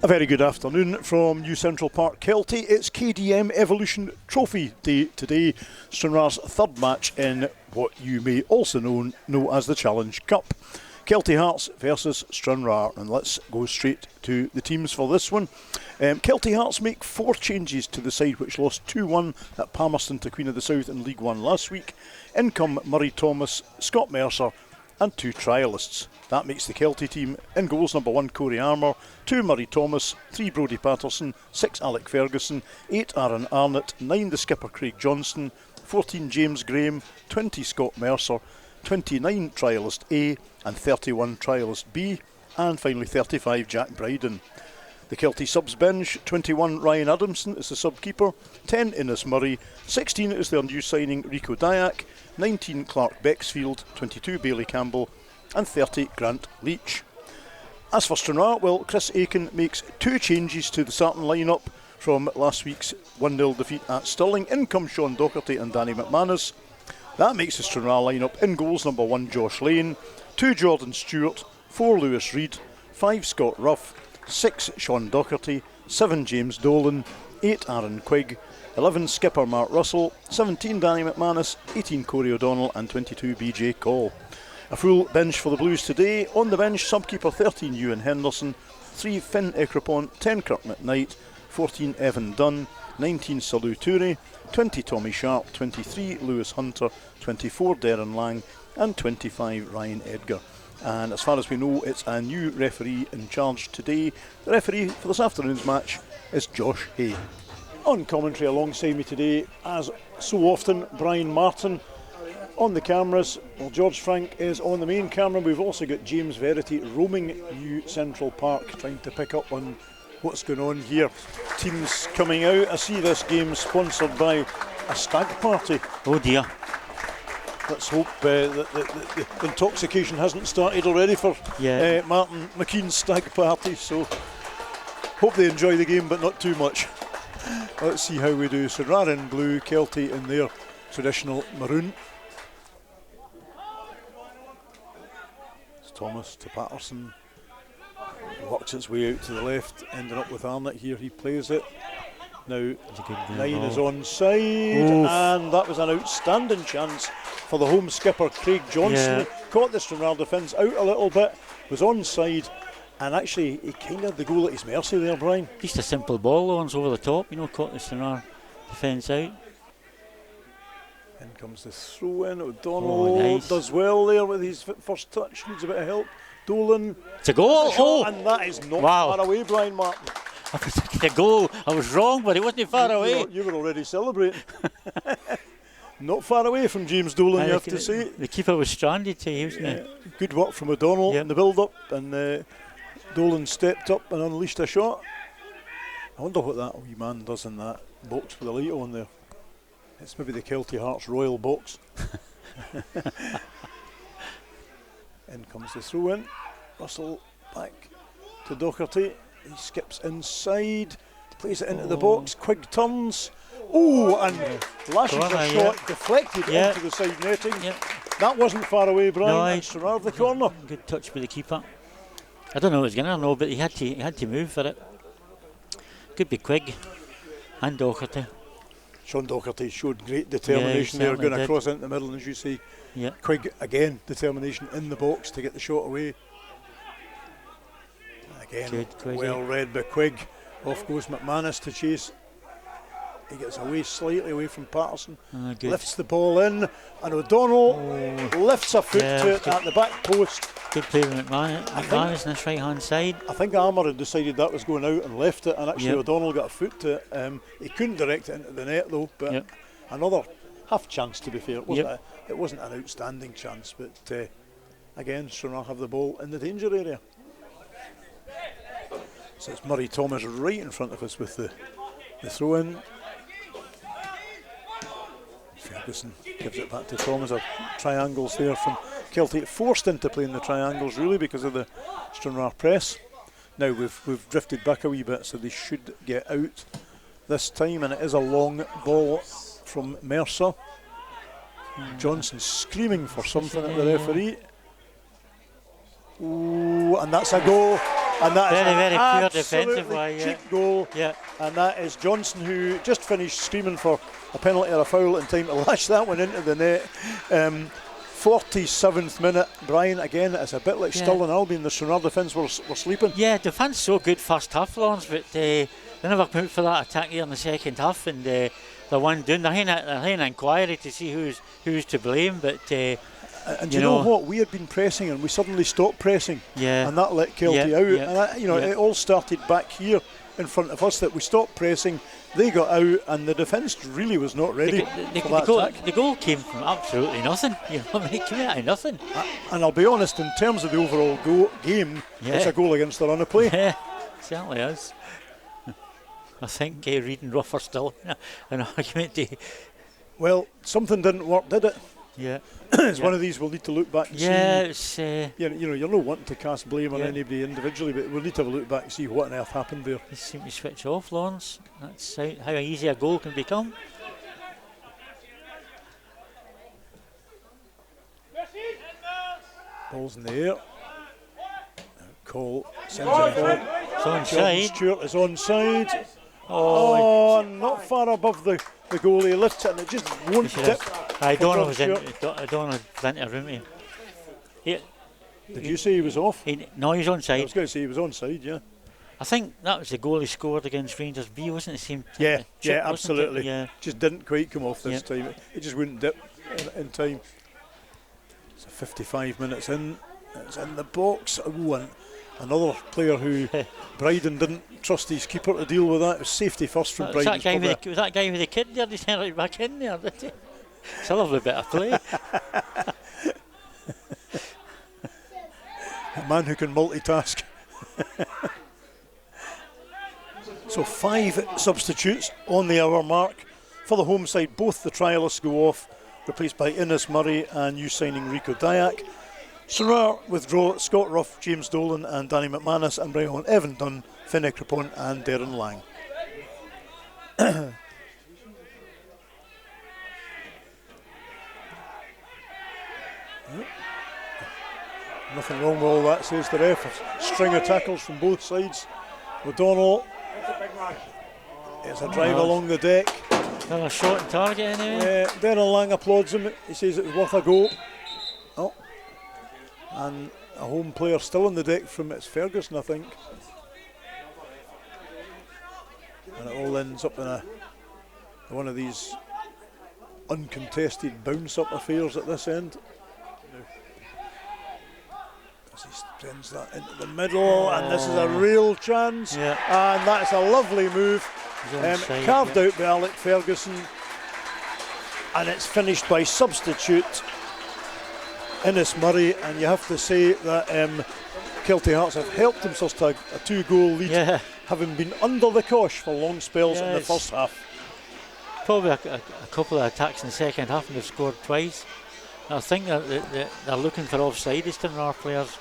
A very good afternoon from New Central Park, Kelty. It's KDM Evolution Trophy Day today, Stranraer's third match in what you may also know as the Challenge Cup. Kelty Hearts versus Stranraer, and let's go straight to the teams for this one. Kelty Hearts make 4 changes to the side which lost 2-1 at Palmerston to Queen of the South in League One last week. In come Murray Thomas, Scott Mercer and 2 trialists. That makes the Kelty team in goals: number 1 Corey Armour, 2 Murray Thomas, 3 Brodie Patterson, 6 Alec Ferguson, 8 Aaron Arnott, 9 the skipper Craig Johnston, 14 James Graham, 20 Scott Mercer, 29 trialist A and 31 trialist B, and finally 35 Jack Bryden. The Kelty subs bench: 21 Ryan Adamson is the sub-keeper, 10 Innes Murray, 16 is their new signing Rico Dyack, 19 Clark Bexfield, 22 Bailey Campbell and 30 Grant Leach. As for Stranraer, well, Chris Aiken makes 2 changes to the starting line-up from last week's 1-0 defeat at Stirling. In come Sean Docherty and Danny McManus. That makes the Stranraer line-up: in goals, number 1 Josh Lane, 2 Jordan Stewart, 4 Lewis Reid, 5 Scott Ruff, 6 Sean Docherty, 7 James Dolan, 8 Aaron Quigg, 11 skipper Mark Russell, 17 Danny McManus, 18 Corey O'Donnell and 22 BJ Call. A full bench for the Blues today. On the bench, sub-keeper 13 Ewan Henderson, 3 Finn Ekrapont, 10 Kirk McKnight, 14 Evan Dunn, 19 Salu Toure, 20 Tommy Sharp, 23 Lewis Hunter, 24 Darren Lang and 25 Ryan Edgar. And as far as we know, it's a new referee in charge today. The referee for this afternoon's match is Josh Hay. On commentary alongside me today, as so often, Brian Martin. On the cameras, well, George Frank is on the main camera. We've also got James Verity roaming New Central Park, trying to pick up on what's going on here. Teams coming out. I see this game sponsored by a stag party. Oh dear. Let's hope that the intoxication hasn't started already for Martin McKean's stag party. So hope they enjoy the game, but not too much. Let's see how we do. So Stranraer in blue, Kelty in their traditional maroon. Thomas to Patterson, works its way out to the left, ending up with Arnott here. He plays it. Now 9 is onside. Oof. And that was an outstanding chance for the home skipper Craig Johnston. Caught the Stranraer defence out a little bit, was onside, and actually he kind of had the goal at his mercy there, Brian. Just a simple ball, Laurence, over the top, caught the Stranraer defence out. In comes the throw in. O'Donnell does well there with his first touch, needs a bit of help. Dolan. It's a goal! And that is not far away, Brian Martin. I was thinking a goal. I was wrong, but it wasn't far away. You were already celebrating. Not far away from James Dolan, you have to say. The keeper was stranded today, wasn't he? Good work from O'Donnell in the build-up, and Dolan stepped up and unleashed a shot. I wonder what that wee man does in that box with the light on there. It's maybe the Kelty Hearts Royal box. In comes the throw in. Russell back to Docherty. He skips inside, plays it into the box. Quigg turns. Oh, and lashes a shot deflected onto the side netting. That wasn't far away, Brian. That's Stranraer the corner. Good touch with the keeper. I don't know what he was going to but he had to move for it. Could be Quigg and Docherty. Sean Docherty showed great determination there, going across into the middle, and as you say, Quigg again, determination in the box to get the shot away. Again, well read by Quigg. Off goes McManus to chase. He gets away slightly away from Patterson, lifts the ball in, and O'Donnell lifts a foot to it at the back post. Good play with McManus on his right hand side. I think Armour had decided that was going out and left it, and actually O'Donnell got a foot to it. He couldn't direct it into the net though, but another half chance, to be fair. It wasn't an outstanding chance, but again, Stranraer have the ball in the danger area. So it's Murray Thomas right in front of us with the throw in. Ferguson gives it back to Thomas. Triangles there from Kelty, forced into playing the triangles really because of the Stranraer press. Now we've drifted back a wee bit, so they should get out this time, and it is a long ball from Mercer. Johnson screaming for something at the referee. Ooh, and that's a go. And that very, is very an poor absolutely defensive way, yeah. cheap goal. Yeah. And that is Johnson, who just finished screaming for a penalty or a foul in time to lash that one into the net. 47th minute. Brian, again, it's a bit like Stirling Albion. The Stranraer defence were sleeping. Yeah, defence so good first half, Laurence, but they never put for that attack here in the second half, and they're one doing. They're having an inquiry to see who's to blame, but and you know what? We had been pressing, and we suddenly stopped pressing, and that let Kelty out. And it all started back here in front of us, that we stopped pressing. They got out, and the defence really was not ready for that attack. The goal came from absolutely nothing. It came out of nothing. And I'll be honest, in terms of the overall game, it's a goal against the run of play. Yeah, certainly is. I think Reid and Ruff are still an argument. Well, something didn't work, did it? Yeah. It's one of these we'll need to look back and see. It's, you're not wanting to cast blame on anybody individually, but we'll need to have a look back and see what on earth happened there. They seem to switch off, Laurence. That's how easy a goal can become. Ball's in the air. Cole sends it forward. It's onside. Stewart is onside. Oh, not far above the goalie. He lifts it and it just won't dip. I don't know if there's any room here. Did you say he was off? No, he's onside. I was going to say he was onside, yeah. I think that was the goal he scored against Rangers B, wasn't it? The same yeah, chip, absolutely. Yeah. Just didn't quite come off this time. It just wouldn't dip in time. So 55 minutes in. It's in the box. And another player who Bryden didn't trust his keeper to deal with that. It was safety first from Bryden. Was that guy with the kid there? He sent it back in there, did he? It's a lovely bit of play. A man who can multitask. So 5 substitutes on the hour mark for the home side. Both the trialists go off, replaced by Innes Murray and new signing Rico Dyack. Stranraer withdraw Scott Ruff, James Dolan and Danny McManus, and bring on Evan Dunn, Finn Ekrapon and Darren Lang. Nothing wrong with all that, says the ref. A string of tackles from both sides. O'Donnell. It's a drive along the deck. Another shot and target anyway. Darren Lang applauds him. He says it was worth a go. Oh. And a home player still on the deck from it's Ferguson, I think. And it all ends up in one of these uncontested bounce-up affairs at this end. As he sends that into the middle, and this is a real chance. And that's a lovely move. Carved out by Alec Ferguson. And it's finished by substitute Innes Murray, and you have to say that Kelty Hearts have helped themselves to a 2-goal lead, having been under the cosh for long spells in the first half. Probably a couple of attacks in the second half, and they've scored twice. I think they're looking for offside, these Stranraer players.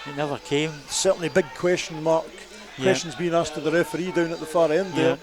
It never came. Certainly big question mark. Questions being asked to the referee down at the far end there.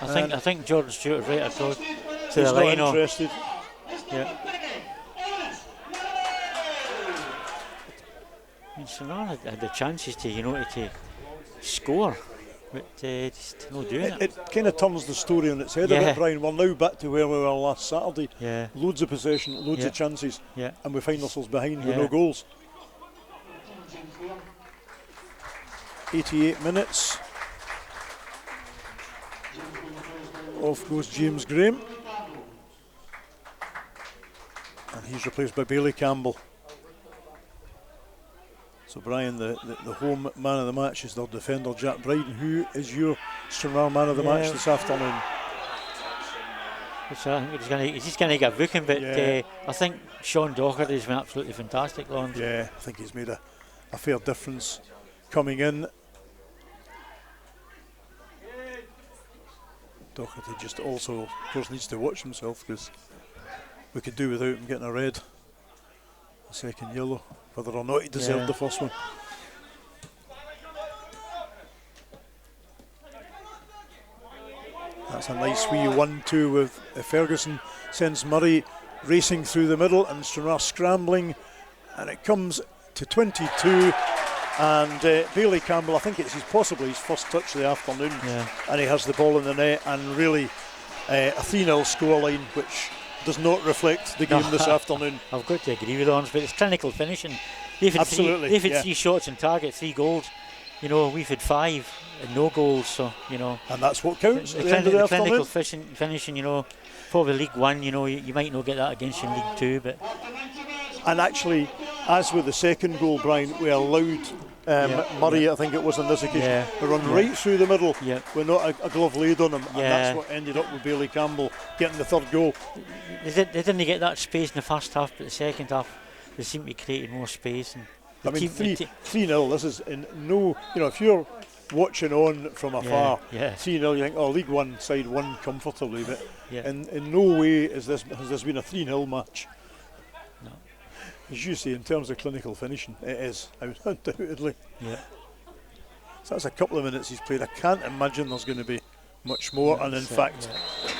I think Jordan Stewart is right across to the line. He's not interested. Stranraer had the chances to score, but just not doing it. It kind of turns the story on its head a bit, Brian. We're now back to where we were last Saturday. Loads of possession, loads of chances, and we find ourselves behind with no goals. 88 minutes. Off goes James Graham, and he's replaced by Bailey Campbell. So Brian, the home man of the match is their defender Jack Bryden. Who is your Stranraer man of the match this afternoon? I think he's just going to get a booking, but I think Sean Docherty has been absolutely fantastic, Laurence. Yeah, I think he's made a fair difference coming in. Docherty just also, of course, needs to watch himself, because we could do without him getting a red, a second yellow, whether or not he deserved the first one. That's a nice wee 1-2 with Ferguson sends Murray racing through the middle and Stranraer scrambling, and it comes to 22, And Bailey Campbell, I think it's possibly his first touch of the afternoon, and he has the ball in the net, and really a 3-0 scoreline, which does not reflect the game this afternoon. I've got to agree with Laurence, but it's clinical finishing. They've had three shots on target, 3 goals. You know, we've had 5 and no goals, so, you know. And that's what counts at the end of the clinical afternoon. finishing, you know, probably League 1, you know, you might not get that against you in League 2, but... And actually, as with the second goal, Brian, we allowed Murray, I think it was on this occasion, to run right through the middle with not a glove laid on him, and that's what ended up with Bailey Campbell getting the third goal. They didn't get that space in the first half, but the second half they seem to be creating more space. And I mean, 3-0, this is in no, you know, if you're watching on from afar, 3-0, you think, oh, League 1 side won comfortably, but in no way has this been a 3-0 match. No. As you say, in terms of clinical finishing, it is, undoubtedly. Yeah. So that's a couple of minutes he's played. I can't imagine there's going to be much more, and in fact,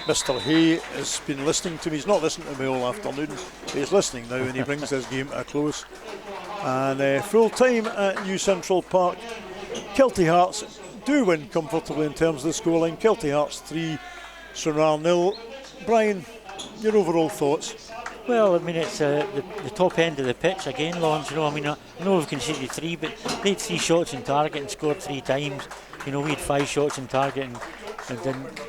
Mr. Hay has been listening to me. He's not listening to me all afternoon, but he's listening now, and he brings his game to a close. And full time at New Central Park. Kelty Hearts do win comfortably in terms of the scoreline. Kelty Hearts 3, Stranraer 0. Brian, your overall thoughts? Well, I mean, it's the top end of the pitch again, Laurence. You know, I mean, I know we've conceded 3, but they had 3 shots on target and scored 3 times. You know, we had 5 shots on target and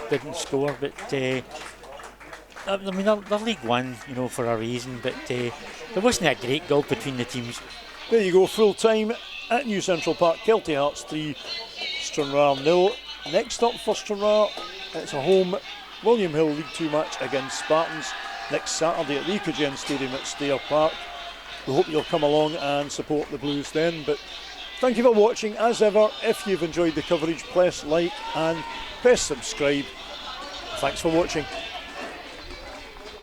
didn't score. But I mean, they're League 1, you know, for a reason. But there wasn't a great gulf between the teams. There you go, full time at New Central Park. Kelty Hearts 3, Stranraer 0. Next up for Stranraer, it's a home William Hill League 2 match against Spartans next Saturday at the Ecogen Stadium at Stair Park. We hope you'll come along and support the Blues then. But thank you for watching. As ever, if you've enjoyed the coverage, press like and press subscribe. Thanks for watching.